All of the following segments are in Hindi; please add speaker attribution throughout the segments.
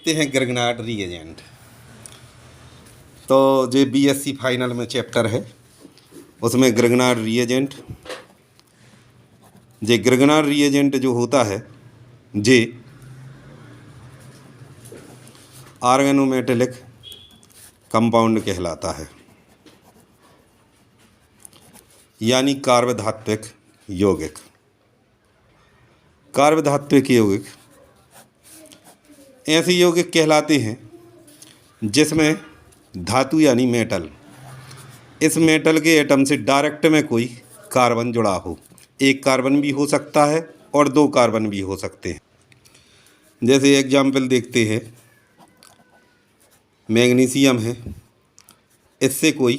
Speaker 1: देखते हैं ग्रगनार्ड रिएजेंट। तो जो बीएससी फाइनल में चैप्टर है उसमें ग्रगनार्ड रिएजेंट, जे ग्रगनार्ड रिएजेंट जो होता है जे ऑर्गेनोमेटेलिक कंपाउंड कहलाता है, यानी कार्बधात्विक यौगिक। कार्बधात्विक यौगिक ऐसे यौगिक कहलाते हैं जिसमें धातु यानी मेटल, इस मेटल के एटम से डायरेक्ट में कोई कार्बन जुड़ा हो। एक कार्बन भी हो सकता है और दो कार्बन भी हो सकते हैं। जैसे एग्जाम्पल देखते हैं, मैग्नीशियम है, इससे कोई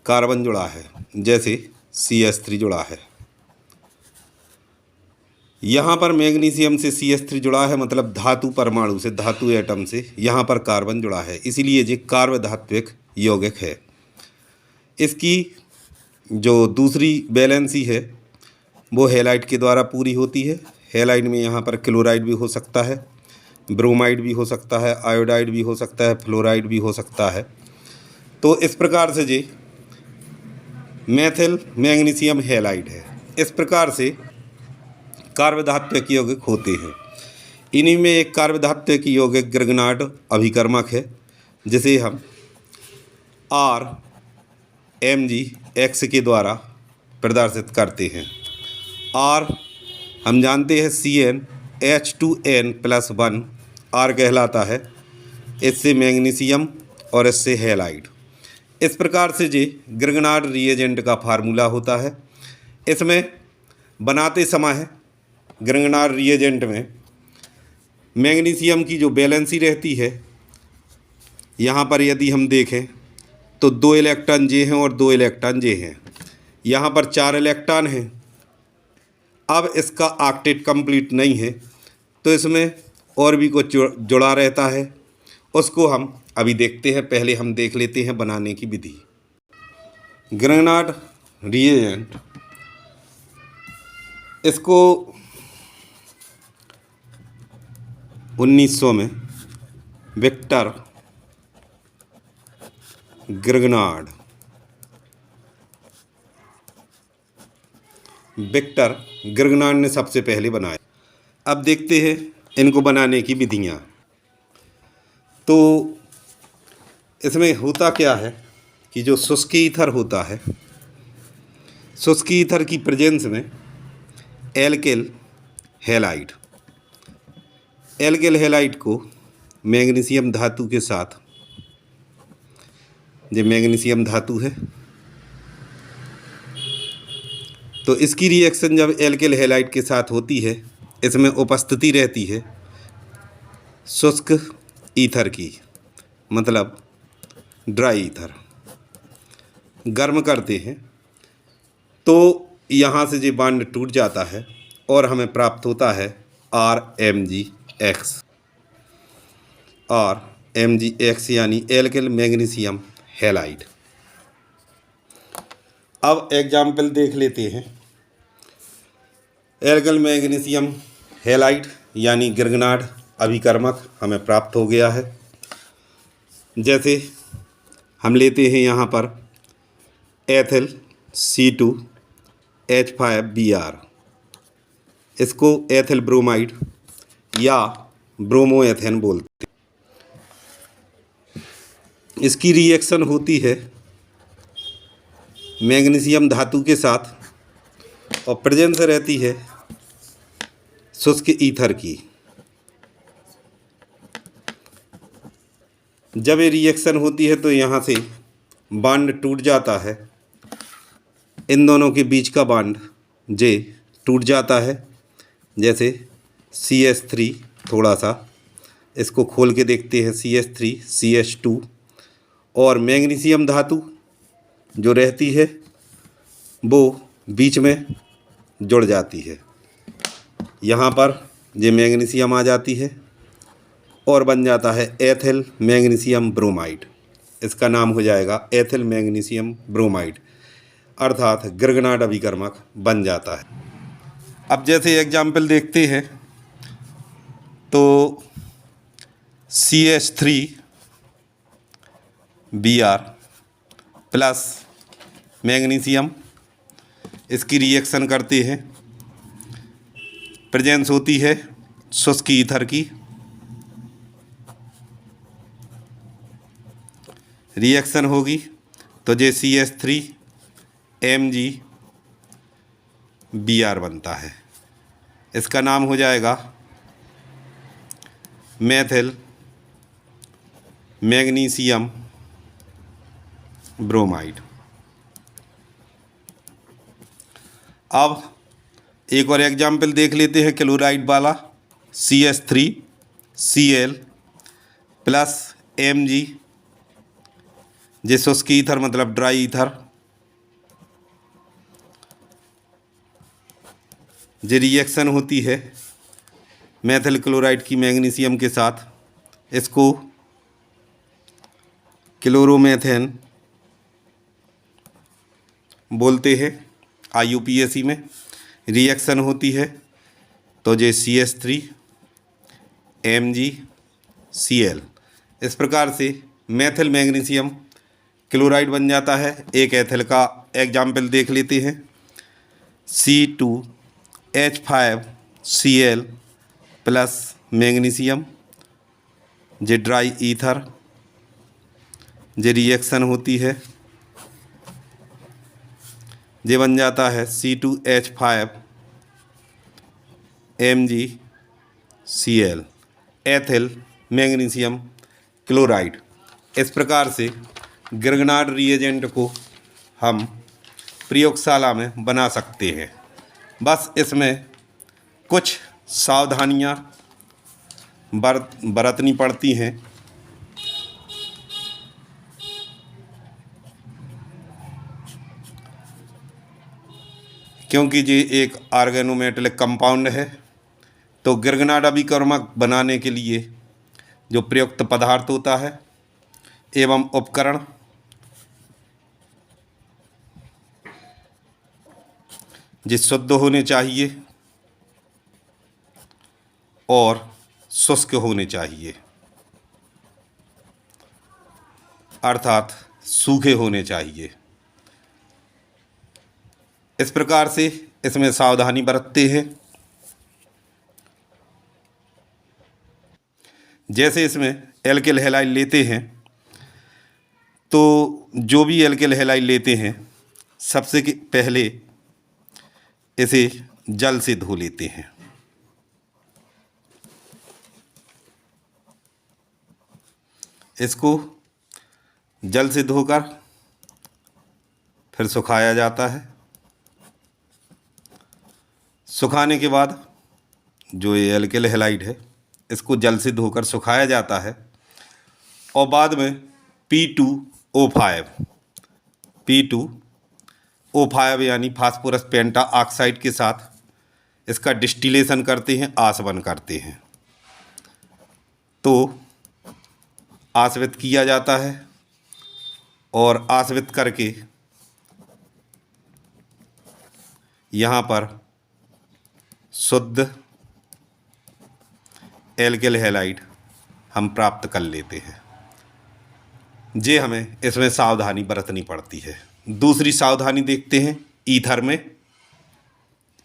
Speaker 1: कार्बन जुड़ा है, जैसे CH3 जुड़ा है। यहाँ पर मैग्नीशियम से CH3 जुड़ा है, मतलब धातु परमाणु से, धातु एटम से यहाँ पर कार्बन जुड़ा है, इसीलिए ये कार्बधात्विक यौगिक है। इसकी जो दूसरी वैलेंसी है वो हैलाइड के द्वारा पूरी होती है। हैलाइड में यहाँ पर क्लोराइड भी हो सकता है, ब्रोमाइड भी हो सकता है, आयोडाइड भी हो सकता है, फ्लोराइड भी हो सकता है। तो इस प्रकार से ये मेथिल मैग्नीशियम हैलाइड है। इस प्रकार से कार्बधात्विक यौगिक होते हैं। इन्हीं में एक कार्बधात्विक यौगिक ग्रगनार्ड अभिकर्मक है, जिसे हम RMgX के द्वारा प्रदर्शित करते हैं। R हम जानते हैं CnH2n+1 R कहलाता है, इससे मैग्नीशियम और इससे हैलाइड। इस प्रकार से ये ग्रगनार्ड रिएजेंट का फार्मूला होता है। इसमें बनाते समय ग्रगनार्ड रिएजेंट में मैग्नीशियम की जो वैलेंसी रहती है, यहाँ पर यदि हम देखें तो 2 इलेक्ट्रॉन जे हैं और 2 इलेक्ट्रॉन जे हैं। यहाँ पर 4 इलेक्ट्रॉन हैं। अब इसका ऑक्टेट कंप्लीट नहीं है, तो इसमें और भी कुछ जुड़ा रहता है, उसको हम अभी देखते हैं। पहले हम देख लेते हैं बनाने की विधि। ग्रगनार्ड रिएजेंट, इसको 1900 में विक्टर ग्रगनार्ड ने सबसे पहले बनाया। अब देखते हैं इनको बनाने की विधियाँ। तो इसमें होता क्या है कि जो शुष्क ईथर होता है, शुष्क ईथर की प्रेजेंस में एल्किल हैलाइड को मैग्नीशियम धातु के साथ, जो मैग्नीशियम धातु है, तो इसकी रिएक्शन जब एल्किल हैलाइड के साथ होती है, इसमें उपस्थिति रहती है शुष्क ईथर की, मतलब ड्राई ईथर। गर्म करते हैं तो यहाँ से ये बॉन्ड टूट जाता है और हमें प्राप्त होता है RMgX यानी एल्किल मैग्नीशियम हैलाइड। अब एग्जाम्पल देख लेते हैं। एल्किल मैग्नीशियम हैलाइड यानी ग्रगनार्ड अभिकर्मक हमें प्राप्त हो गया है। जैसे हम लेते हैं यहाँ पर एथिल C2H5Br, इसको एथिल ब्रोमाइड या ब्रोमोएथेन बोलते हैं। इसकी रिएक्शन होती है मैग्नीशियम धातु के साथ और प्रेजेंस रहती है शुष्क ईथर की। जब ये रिएक्शन होती है तो यहाँ से बॉन्ड टूट जाता है, इन दोनों के बीच का बॉन्ड जे टूट जाता है। जैसे CH3, थोड़ा सा इसको खोल के देखते हैं, CH3 CH2, और मैग्नीशियम धातु जो रहती है वो बीच में जुड़ जाती है। यहाँ पर ये मैग्नीशियम आ जाती है और बन जाता है एथिल मैग्नीशियम ब्रोमाइड। इसका नाम हो जाएगा एथिल मैग्नीशियम ब्रोमाइड, अर्थात ग्रगनार्ड अभिकर्मक बन जाता है। अब जैसे एग्जाम्पल देखते हैं तो CH3Br प्लस मैग्नीशियम, इसकी रिएक्शन करते हैं, प्रेजेंस होती है शुष्क ईथर की, रिएक्शन होगी तो जे CH3MgBr बनता है। इसका नाम हो जाएगा मेथिल मैग्नीशियम ब्रोमाइड। अब एक और एग्जाम्पल देख लेते हैं क्लोराइड वाला, CH3Cl प्लस Mg, जे शुष्क ईथर मतलब ड्राई ईथर, जे रिएक्शन होती है मेथिल क्लोराइड की मैग्नीशियम के साथ, इसको क्लोरोमेथेन बोलते हैं IUPAC में। रिएक्शन होती है तो जे CH3MgCl, इस प्रकार से मेथिल मैग्नीशियम क्लोराइड बन जाता है। एक एथिल का एग्जाम्पल देख लेते हैं, C2H5Cl प्लस मैग्नीशियम, जे ड्राई ईथर, जे रिएक्शन होती है, जे बन जाता है C2H5MgCl, एथिल मैग्नीशियम क्लोराइड। इस प्रकार से गिरगनार्ड रिएजेंट को हम प्रयोगशाला में बना सकते हैं। बस इसमें कुछ सावधानियां बरतनी पड़ती हैं। क्योंकि ये एक ऑर्गेनोमेटेलिक कंपाउंड है, तो गिरगनार्ड अभिकर्मक बनाने के लिए जो प्रयुक्त पदार्थ होता है एवं उपकरण, जो शुद्ध होने चाहिए और शुष्क होने चाहिए, अर्थात सूखे होने चाहिए। इस प्रकार से इसमें सावधानी बरतते हैं। जैसे इसमें एल्किल हैलाइड लेते हैं, तो जो भी एल्किल हैलाइड लेते हैं सबसे पहले इसे जल से धो लेते हैं। इसको जल से धोकर फिर सुखाया जाता है। सुखाने के बाद जो ये एल्किल हैलाइड है, इसको जल से धोकर सुखाया जाता है और बाद में P2O5 यानी फास्फोरस पेंटा ऑक्साइड के साथ इसका डिस्टिलेशन करते हैं, आसवन करते हैं। तो आसवित किया जाता है और आसवित करके यहाँ पर शुद्ध एल्किल हैलाइड हम प्राप्त कर लेते हैं। जे हमें इसमें सावधानी बरतनी पड़ती है। दूसरी सावधानी देखते हैं ईथर में।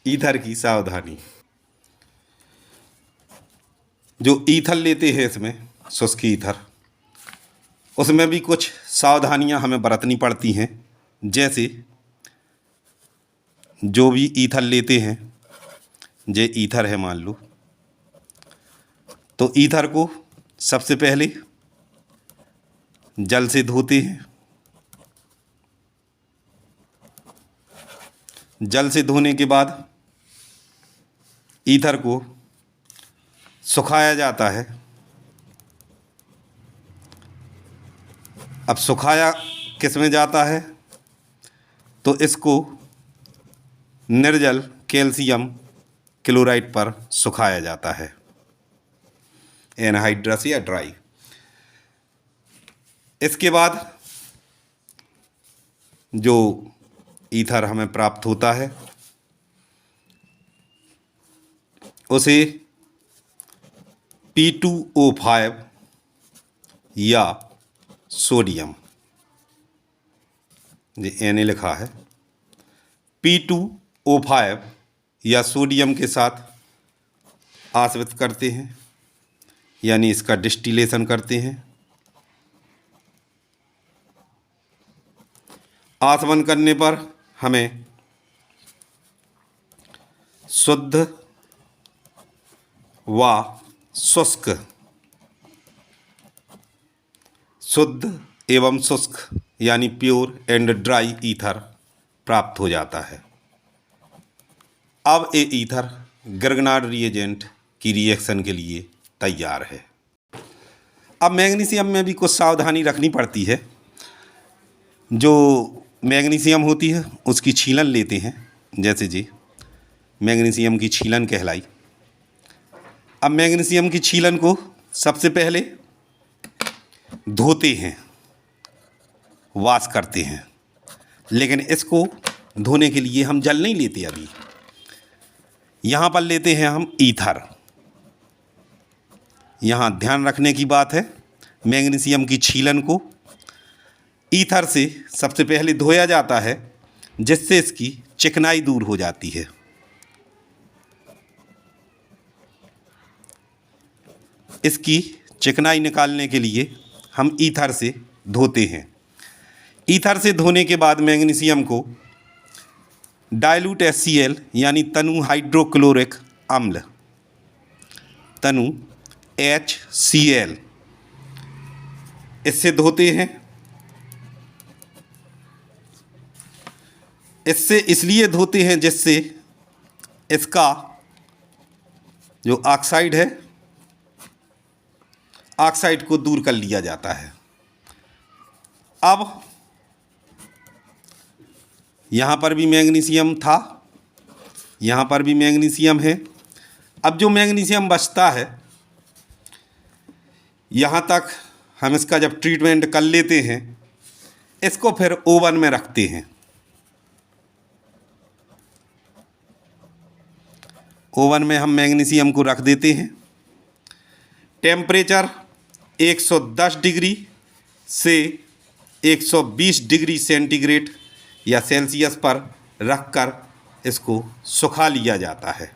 Speaker 1: ईथर की सावधानी, जो ईथर लेते हैं इसमें शुष्क ईथर, उसमें भी कुछ सावधानियां हमें बरतनी पड़ती हैं। जैसे जो भी ईथर लेते हैं, जे ईथर है मान लो, तो ईथर को सबसे पहले जल से धोते हैं। जल से धोने के बाद ईथर को सुखाया जाता है। अब सुखाया किस में जाता है, तो इसको निर्जल कैल्शियम क्लोराइड पर सुखाया जाता है, एनहाइड्रस या ड्राई। इसके बाद जो ईथर हमें प्राप्त होता है उसे P2O5 या सोडियम, ये Na लिखा है, P2O5 या सोडियम के साथ आश्रित करते हैं, यानी इसका डिस्टिलेशन करते हैं। आसवन करने पर हमें शुद्ध व शुद्ध एवं शुष्क यानी प्योर एंड ड्राई ईथर प्राप्त हो जाता है। अब ये ईथर ग्रगनार्ड रिएजेंट की रिएक्शन के लिए तैयार है। अब मैग्नीशियम में भी कुछ सावधानी रखनी पड़ती है। जो मैग्नीशियम होती है उसकी छीलन लेते हैं, जैसे जी मैग्नीशियम की छीलन कहलाई। अब मैग्नीशियम की छीलन को सबसे पहले धोते हैं, वॉश करते हैं, लेकिन इसको धोने के लिए हम जल नहीं लेते। अभी यहाँ पर लेते हैं हम ईथर। यहाँ ध्यान रखने की बात है, मैग्नीशियम की छीलन को ईथर से सबसे पहले धोया जाता है, जिससे इसकी चिकनाई दूर हो जाती है। इसकी चिकनाई निकालने के लिए हम ईथर से धोते हैं। ईथर से धोने के बाद मैग्नीशियम को डाइल्यूट HCl यानी तनु हाइड्रोक्लोरिक अम्ल, तनु HCl, इससे धोते हैं। इससे इसलिए धोते हैं जिससे इसका जो ऑक्साइड है, ऑक्साइड को दूर कर लिया जाता है। अब यहाँ पर भी मैग्नीशियम था, यहाँ पर भी मैग्नीशियम है। अब जो मैग्नीशियम बचता है, यहाँ तक हम इसका जब ट्रीटमेंट कर लेते हैं, इसको फिर ओवन में रखते हैं। ओवन में हम मैग्नीशियम को रख देते हैं। टेम्परेचर 110 डिग्री से 120 डिग्री सेंटीग्रेड या सेल्सियस पर रखकर इसको सुखा लिया जाता है।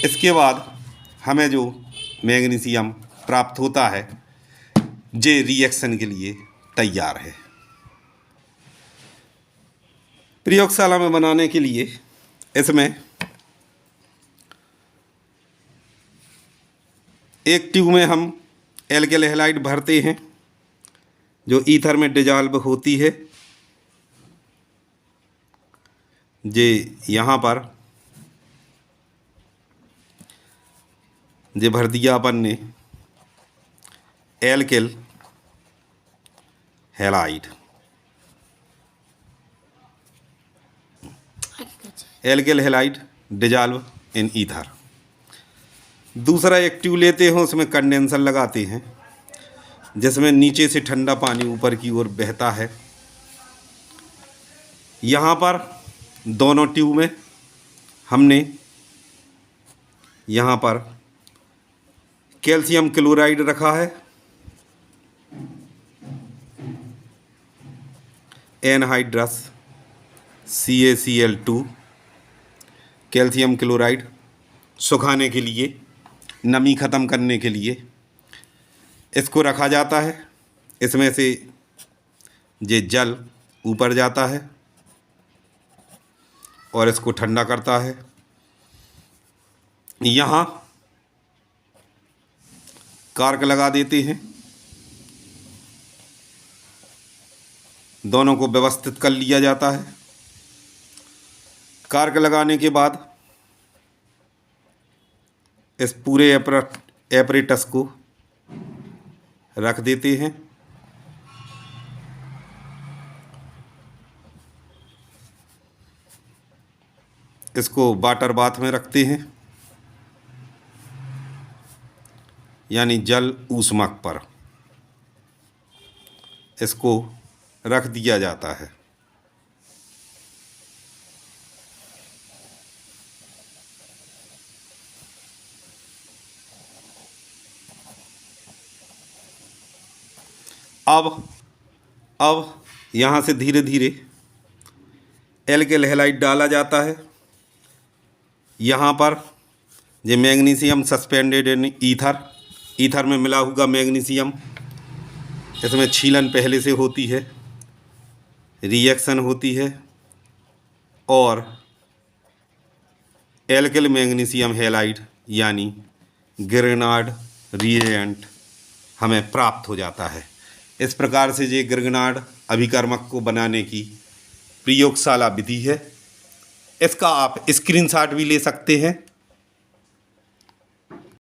Speaker 1: इसके बाद हमें जो मैग्नीशियम प्राप्त होता है, जे रिएक्शन के लिए तैयार है। प्रयोगशाला में बनाने के लिए इसमें एक ट्यूब में हम एल्किल हैलाइड भरते हैं, जो ईथर में डिजॉल्व होती है। जे यहाँ पर जे भर दिया अपन ने alkyl halide. Alkyl halide dissolve in ether. दूसरा एक ट्यूब लेते हैं, उसमें कंडेंसर लगाते हैं, जिसमें नीचे से ठंडा पानी ऊपर की ओर बहता है। यहाँ पर दोनों ट्यूब में हमने यहाँ पर कैल्शियम क्लोराइड रखा है, एनहाइड्रस CaCl2, कैल्शियम क्लोराइड सुखाने के लिए, नमी ख़त्म करने के लिए इसको रखा जाता है। इसमें से ये जल ऊपर जाता है और इसको ठंडा करता है। यहाँ कार्क लगा देते हैं, दोनों को व्यवस्थित कर लिया जाता है। कार्क लगाने के बाद इस पूरे एपरेटस को रख देते हैं। इसको वाटर बाथ में रखते हैं, यानी जल ऊष्मक पर इसको रख दिया जाता है। अब यहाँ से धीरे धीरे एल्किल हैलाइड डाला जाता है। यहाँ पर ये मैग्नीशियम सस्पेंडेड इन ईथर में मिला हुआ मैग्नीशियम, इसमें छीलन पहले से होती है, रिएक्शन होती है और एल्किल मैग्नीशियम हैलाइड यानी ग्रिग्नार्ड रिएजेंट हमें प्राप्त हो जाता है। इस प्रकार से ये ग्रिग्नार्ड अभिकर्मक को बनाने की प्रयोगशाला विधि है। इसका आप स्क्रीनशॉट भी ले सकते हैं।